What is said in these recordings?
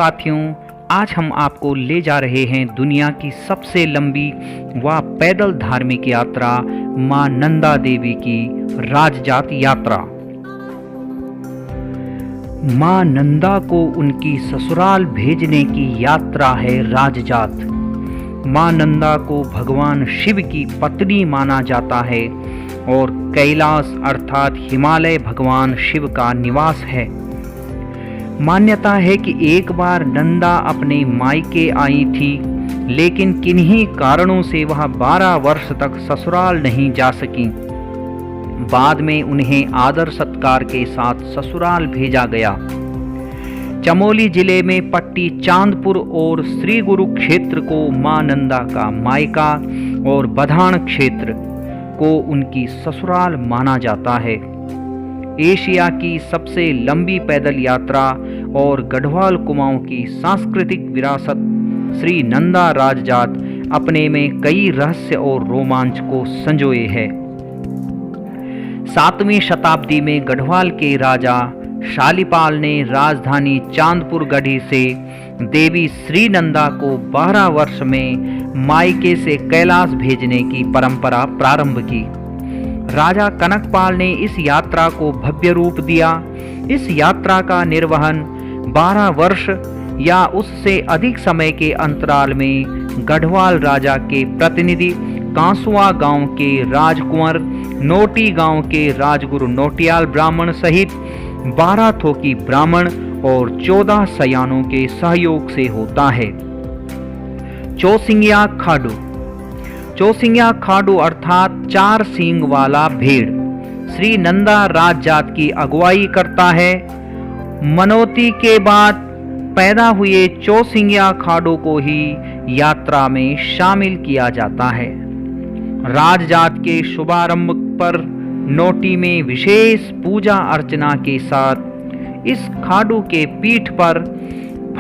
साथियों, आज हम आपको ले जा रहे हैं दुनिया की सबसे लंबी व पैदल धार्मिक यात्रा मां नंदा देवी की राजजात यात्रा। मां नंदा को उनकी ससुराल भेजने की यात्रा है राजजात। मां नंदा को भगवान शिव की पत्नी माना जाता है और कैलाश अर्थात हिमालय भगवान शिव का निवास है। मान्यता है कि एक बार नंदा अपने मायके आई थी, लेकिन किन्हीं कारणों से वह 12 वर्ष तक ससुराल नहीं जा सकी। बाद में उन्हें आदर सत्कार के साथ ससुराल भेजा गया। चमोली जिले में पट्टी चांदपुर और श्री गुरु क्षेत्र को मां नंदा का मायका और बधान क्षेत्र को उनकी ससुराल माना जाता है। एशिया की सबसे लंबी पैदल यात्रा और गढ़वाल कुमाऊं की सांस्कृतिक विरासत श्री नंदा राजजात अपने में कई रहस्य और रोमांच को संजोए है। 7वीं शताब्दी में गढ़वाल के राजा शालीपाल ने राजधानी चांदपुर गढ़ी से देवी श्री नंदा को 12 वर्ष में मायके से कैलाश भेजने की परंपरा प्रारंभ की। राजा कनकपाल ने इस यात्रा को भव्य रूप दिया। इस यात्रा का निर्वहन 12 वर्ष या उससे अधिक समय के अंतराल में गढ़वाल राजा के प्रतिनिधि, कांसुआ गांव के राजकुंवर, नोटी गांव के राजगुरु नोटियाल ब्राह्मण सहित 12 थोकी ब्राह्मण और 14 सयानों के सहयोग से होता है। चौसिंगिया खाडू। चौसिंगिया खाडू अर्थात 4 सींग वाला भेड़ श्री नंदा राजजात की अगुवाई करता है। मनोती के बाद पैदा हुए चौसिंगिया खाडू को ही यात्रा में शामिल किया जाता है। राजजात के शुभारंभ पर नोटी में विशेष पूजा अर्चना के साथ इस खाडू के पीठ पर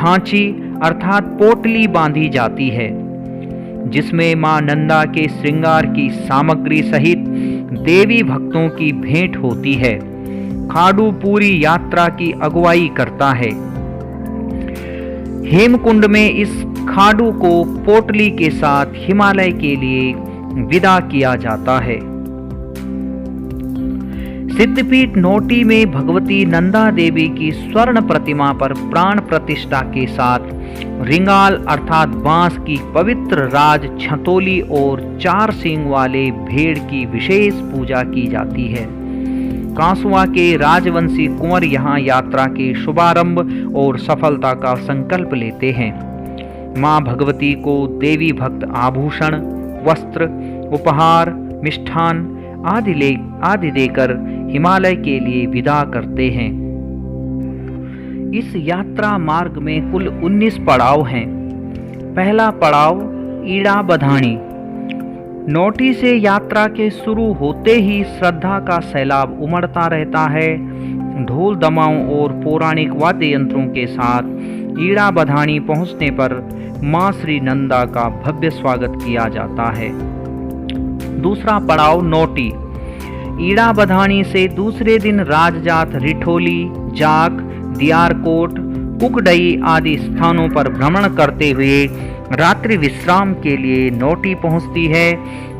फांची अर्थात पोटली बांधी जाती है, जिसमें मां नंदा के श्रृंगार की सामग्री सहित देवी भक्तों की भेंट होती है। खाडू पूरी यात्रा की अगुवाई करता है। हेमकुंड में इस खाडू को पोटली के साथ हिमालय के लिए विदा किया जाता है। सिद्धपीठ नोटी में भगवती नंदा देवी की स्वर्ण प्रतिमा पर प्राण प्रतिष्ठा के साथ रिंगाल अर्थात बांस की पवित्र राज छतोली और 4 सींग वाले भेड़ की विशेष पूजा की जाती है। कांसुआ के राजवंशी कुंवर यहाँ यात्रा के शुभारंभ और सफलता का संकल्प लेते हैं। मां भगवती को देवी भक्त आभूषण, वस्त्र, उपहार, मिष्ठान आदि देकर हिमालय के लिए विदा करते हैं। इस यात्रा मार्ग में कुल 19 पड़ाव हैं। पहला पड़ाव ईड़ा बधानी। नोटी से यात्रा के शुरू होते ही श्रद्धा का सैलाब उमड़ता रहता है। ढोल दमाओं और पौराणिक वाद्य यंत्रों के साथ ईड़ा बधानी पहुंचने पर मां श्री नंदा का भव्य स्वागत किया जाता है। दूसरा पड़ाव नोटी। ईड़ा बधानी से दूसरे दिन राजजात रिठोली, जाग, दियारकोट, कुकडई आदि स्थानों पर भ्रमण करते हुए रात्रि विश्राम के लिए नोटी पहुंचती है।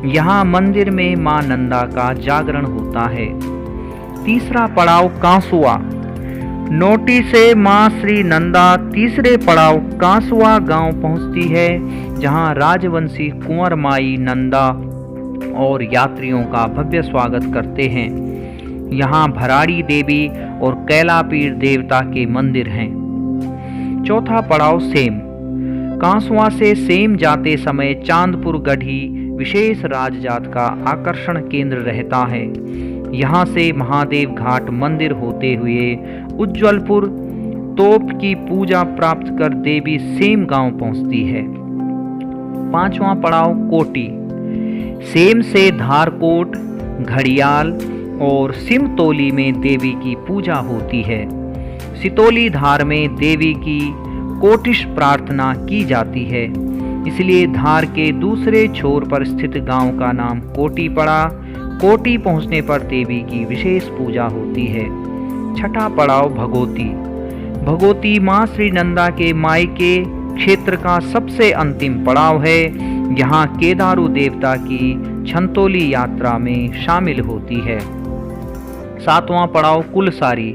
यहाँ मंदिर में मां नंदा का जागरण होता है। तीसरा पड़ाव कांसुआ। नोटी से मां श्री नंदा तीसरे पड़ाव कांसुआ गांव पहुंचती है, जहां राजवंशी कुंवर माई नंदा और यात्रियों का भव्य स्वागत करते हैं। यहाँ भराड़ी देवी और कैलापीर देवता के मंदिर हैं। चौथा पड़ाव सेम। कांसुआ से सेम जाते समय चांदपुर गढ़ी विशेष राजजात का आकर्षण केंद्र रहता है। यहाँ से महादेव घाट मंदिर होते हुए उज्ज्वलपुर तोप की पूजा प्राप्त कर देवी सेम गांव पहुंचती है। पांचवा पड़ाव कोटी। सेम से धारकोट, घड़ियाल और सिमतोली में देवी की पूजा होती है। सितोली धार में देवी की कोटिश प्रार्थना की जाती है, इसलिए धार के दूसरे छोर पर स्थित गांव का नाम कोटी पड़ा। कोटी पहुंचने पर देवी की विशेष पूजा होती है। छठा पड़ाव भगोती। भगवती माँ श्री नंदा के मायके क्षेत्र का सबसे अंतिम पड़ाव है। यहाँ केदारू देवता की छंतोली यात्रा में शामिल होती है। 7वां पड़ाव कुलसारी।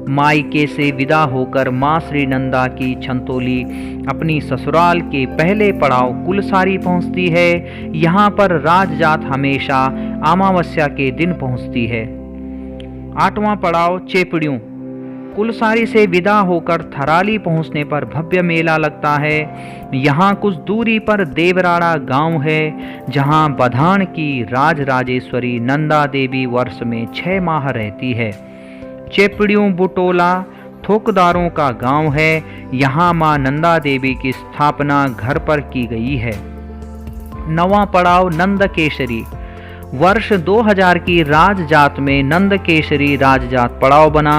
मायके से विदा होकर माँ श्री नंदा की छंतोली अपनी ससुराल के पहले पड़ाव कुलसारी पहुँचती है। यहाँ पर राजजात हमेशा अमावस्या के दिन पहुँचती है। 8वां पड़ाव चेपड़ियों। कुलसारी से विदा होकर थराली पहुंचने पर भव्य मेला लगता है। यहाँ कुछ दूरी पर देवराड़ा गांव है, जहां बधान की राजराजेश्वरी नंदा देवी वर्ष में 6 माह रहती है। चेपड़ियों बुटोला थोकदारों का गांव है। यहाँ मां नंदा देवी की स्थापना घर पर की गई है। 9वां पड़ाव नंदकेशरी। वर्ष 2000 की राजजात में नंदकेशरी राजजात पड़ाव बना।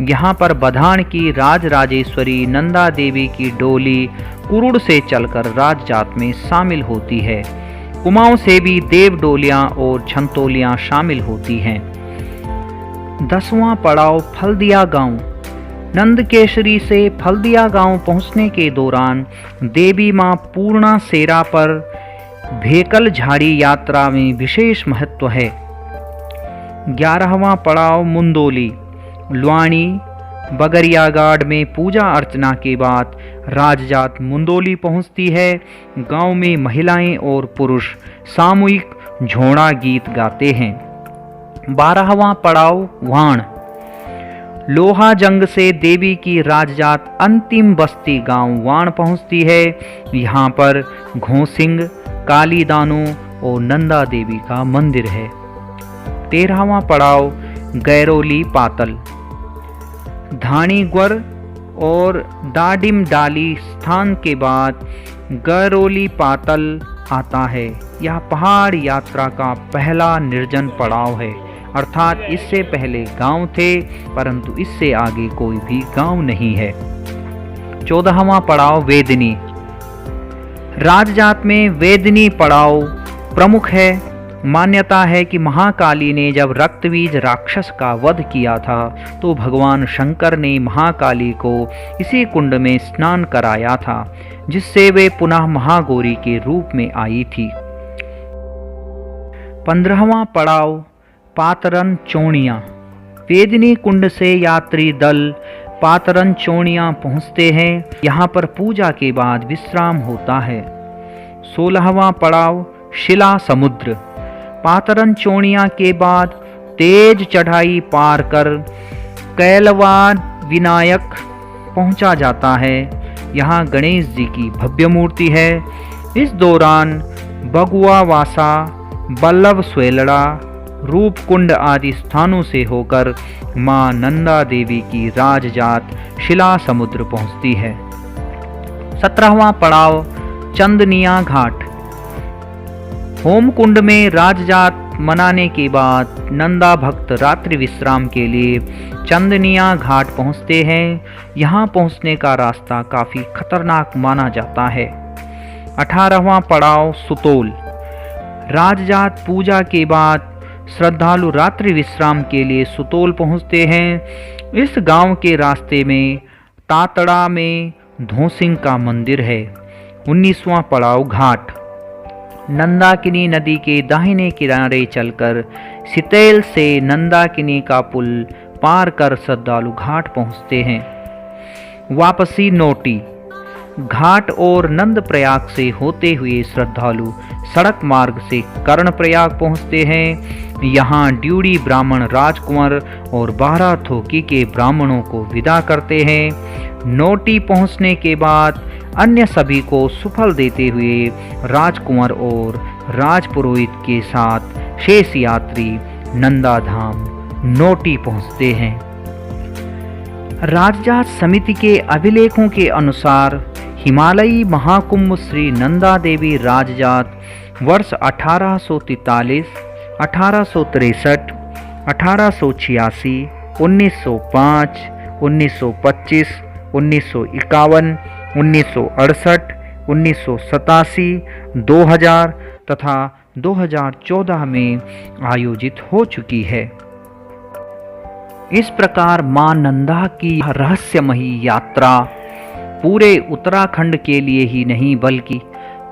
यहाँ पर बधान की राजराजेश्वरी नंदा देवी की डोली कुरुड़ से चलकर राजजात में शामिल होती है। कुमाऊं से भी देव डोलियां और छंतोलियां शामिल होती हैं। 10वां पड़ाव फलदिया गांव। नंदकेशरी से फलदिया गांव पहुंचने के दौरान देवी मां पूर्णा सेरा पर भेकल झाड़ी यात्रा में विशेष महत्व है। 11वां पड़ाव मुंदोली। लुआनी बगरियागाड़ में पूजा अर्चना के बाद राजजात मुंदोली पहुंचती है। गांव में महिलाएं और पुरुष सामूहिक झोड़ा गीत गाते हैं। 12वां पड़ाव वाण। लोहा जंग से देवी की राजजात अंतिम बस्ती गांव वाण पहुंचती है। यहाँ पर घोसिंग काली दानू और नंदा देवी का मंदिर है। 13वां पड़ाव गैरोली पातल। धानीग्वर और डाडिम डाली स्थान के बाद गैरोली पातल आता है। यह पहाड़ यात्रा का पहला निर्जन पड़ाव है, अर्थात इससे पहले गांव थे परंतु इससे आगे कोई भी गांव नहीं है। 14वां पड़ाव वेदनी। राजजात में वेदनी पड़ाव प्रमुख है। मान्यता है कि महाकाली ने जब रक्तबीज राक्षस का वध किया था तो भगवान शंकर ने महाकाली को इसी कुंड में स्नान कराया था, जिससे वे पुनः महागौरी के रूप में आई थी। 15वां पड़ाव पातरन चोणिया। वेदनी कुंड से यात्री दल पातरन चोणिया पहुँचते हैं। यहाँ पर पूजा के बाद विश्राम होता है। 16वां पड़ाव शिला समुद्र। पातरन चोणिया के बाद तेज चढ़ाई पार कर कैलवान विनायक पहुँचा जाता है। यहाँ गणेश जी की भव्य मूर्ति है। इस दौरान बगुआ वासा, बल्लभ स्वेलड़ा, रूपकुंड आदि स्थानों से होकर मां नंदा देवी की राजजात शिला समुद्र पहुंचती है। 17वां पड़ाव चंदनिया घाट। होमकुंड में राजजात मनाने के बाद नंदा भक्त रात्रि विश्राम के लिए चंदनिया घाट पहुंचते हैं। यहां पहुंचने का रास्ता काफ़ी खतरनाक माना जाता है। 18वां पड़ाव सुतोल। राजजात पूजा के बाद श्रद्धालु रात्रि विश्राम के लिए सुतोल पहुंचते हैं। इस गांव के रास्ते में तातड़ा में धोसिंग का मंदिर है। 19वां पड़ाव घाट। नंदाकिनी नदी के दाहिने किनारे चलकर सितेल से नंदाकिनी का पुल पार कर श्रद्धालु घाट पहुंचते हैं। वापसी नोटी। घाट और नंदप्रयाग से होते हुए श्रद्धालु सड़क मार्ग से कर्णप्रयाग पहुंचते हैं। यहाँ ड्यूडी ब्राह्मण राजकुंवर और 12 थोकी के ब्राह्मणों को विदा करते हैं। नोटी पहुंचने के बाद अन्य सभी को सुफल देते हुए राजकुंवर और राजपुरोहित के साथ शेष यात्री नंदाधाम नोटी पहुंचते हैं। राजजात समिति के अभिलेखों के अनुसार हिमालयी महाकुंभ श्री नंदा देवी राजजात वर्ष 1843, 1863, 1886, 1905, 1925, 1951, 1968, 1987, 2000 तथा 2014 में आयोजित हो चुकी है। इस प्रकार मां नंदा की रहस्यमयी यात्रा पूरे उत्तराखंड के लिए ही नहीं बल्कि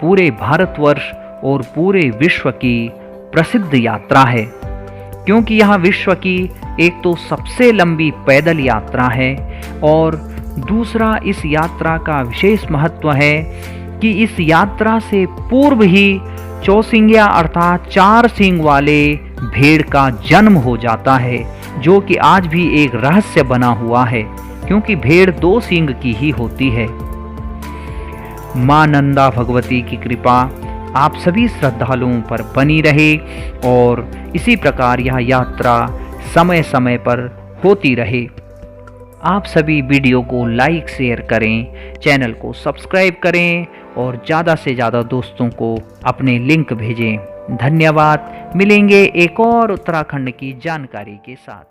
पूरे भारतवर्ष और पूरे विश्व की प्रसिद्ध यात्रा है, क्योंकि यह विश्व की एक तो सबसे लंबी पैदल यात्रा है और दूसरा इस यात्रा का विशेष महत्व है कि इस यात्रा से पूर्व ही चौसिंगिया अर्थात 4 सींग वाले भेड़ का जन्म हो जाता है, जो कि आज भी एक रहस्य बना हुआ है, क्योंकि भेड़ 2 सींग की ही होती है। मां नंदा भगवती की कृपा आप सभी श्रद्धालुओं पर बनी रहे और इसी प्रकार यह यात्रा समय समय पर होती रहे। आप सभी वीडियो को लाइक शेयर करें, चैनल को सब्सक्राइब करें और ज़्यादा से ज़्यादा दोस्तों को अपने लिंक भेजें। धन्यवाद। मिलेंगे एक और उत्तराखंड की जानकारी के साथ।